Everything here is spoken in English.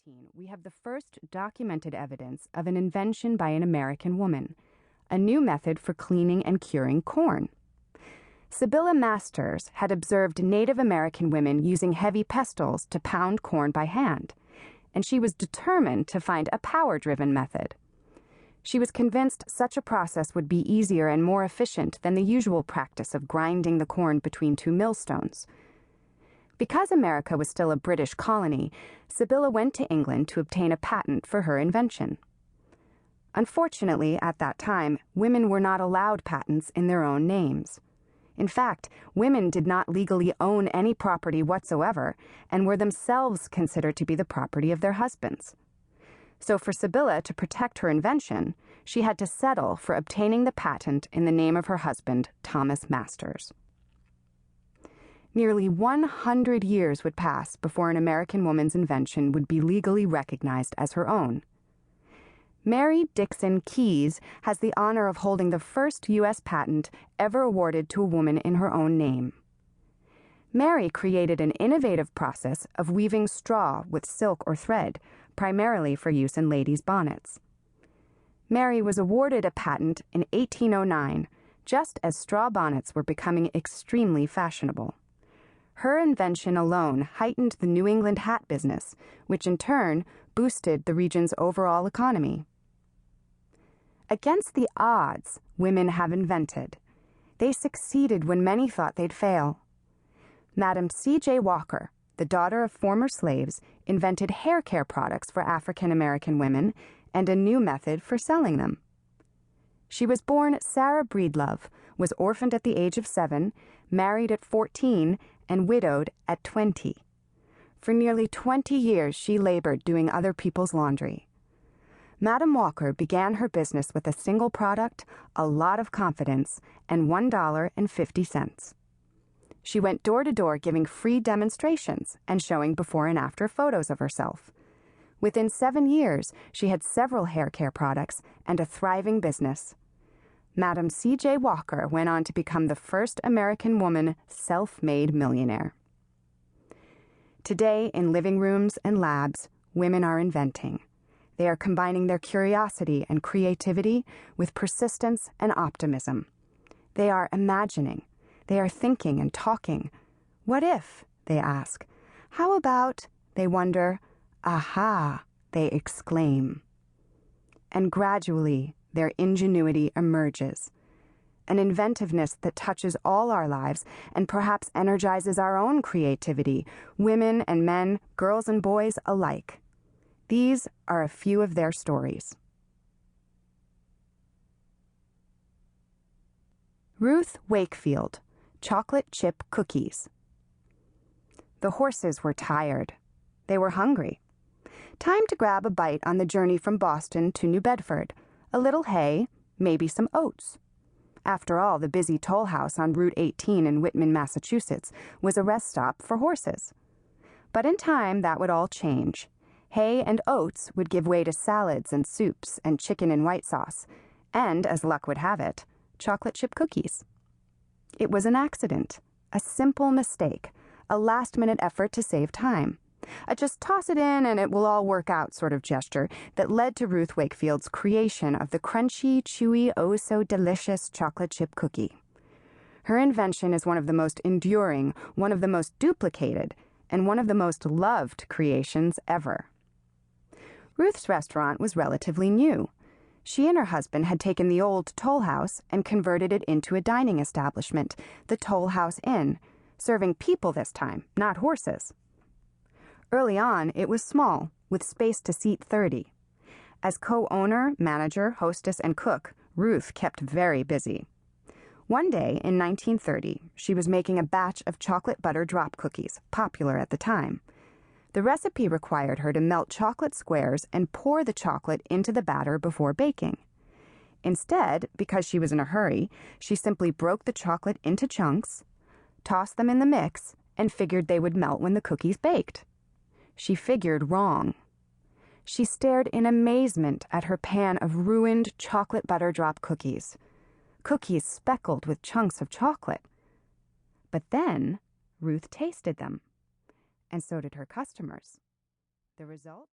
1918, we have the first documented evidence of an invention by an American woman, a new method for cleaning and curing corn. Sibylla Masters had observed Native American women using heavy pestles to pound corn by hand, and she was determined to find a power-driven method. She was convinced such a process would be easier and more efficient than the usual practice of grinding the corn between two millstones. Because America was still a British colony, Sibylla went to England to obtain a patent for her invention. Unfortunately, at that time, women were not allowed patents in their own names. In fact, women did not legally own any property whatsoever and were themselves considered to be the property of their husbands. So for Sibylla to protect her invention, she had to settle for obtaining the patent in the name of her husband, Thomas Masters. Nearly 100 years would pass before an American woman's invention would be legally recognized as her own. Mary Dixon Keyes has the honor of holding the first U.S. patent ever awarded to a woman in her own name. Mary created an innovative process of weaving straw with silk or thread, primarily for use in ladies' bonnets. Mary was awarded a patent in 1809, just as straw bonnets were becoming extremely fashionable. Her invention alone heightened the New England hat business, which in turn boosted the region's overall economy. Against the odds, women have invented. They succeeded when many thought they'd fail. Madam C.J. Walker, the daughter of former slaves, invented hair care products for African American women and a new method for selling them. She was born Sarah Breedlove, was orphaned at the age of 7, married at 14, and widowed at 20. For nearly 20 years, she labored doing other people's laundry. Madam Walker began her business with a single product, a lot of confidence, and $1.50. She went door to door giving free demonstrations and showing before and after photos of herself. Within 7 years, she had several hair care products and a thriving business. Madam C.J. Walker went on to become the first American woman self-made millionaire. Today, in living rooms and labs, women are inventing. They are combining their curiosity and creativity with persistence and optimism. They are imagining. They are thinking and talking. What if, they ask. How about, they wonder. Aha, they exclaim. And gradually, their ingenuity emerges. An inventiveness that touches all our lives and perhaps energizes our own creativity, women and men, girls and boys alike. These are a few of their stories. Ruth Wakefield, Chocolate Chip Cookies. The horses were tired. They were hungry. Time to grab a bite on the journey from Boston to New Bedford. A little hay, maybe some oats. After all, the busy toll house on Route 18 in Whitman, Massachusetts, was a rest stop for horses. But in time, that would all change. Hay and oats would give way to salads and soups and chicken and white sauce, and, as luck would have it, chocolate chip cookies. It was an accident, a simple mistake, a last-minute effort to save time. A just toss it in and it will all work out sort of gesture that led to Ruth Wakefield's creation of the crunchy, chewy, oh-so-delicious chocolate chip cookie. Her invention is one of the most enduring, one of the most duplicated, and one of the most loved creations ever. Ruth's restaurant was relatively new. She and her husband had taken the old toll house and converted it into a dining establishment, the Toll House Inn, serving people this time, not horses. Early on, it was small, with space to seat 30. As co-owner, manager, hostess, and cook, Ruth kept very busy. One day, in 1930, she was making a batch of chocolate butter drop cookies, popular at the time. The recipe required her to melt chocolate squares and pour the chocolate into the batter before baking. Instead, because she was in a hurry, she simply broke the chocolate into chunks, tossed them in the mix, and figured they would melt when the cookies baked. She figured wrong. She stared in amazement at her pan of ruined chocolate butter drop cookies. Cookies speckled with chunks of chocolate. But then, Ruth tasted them. And so did her customers. The result?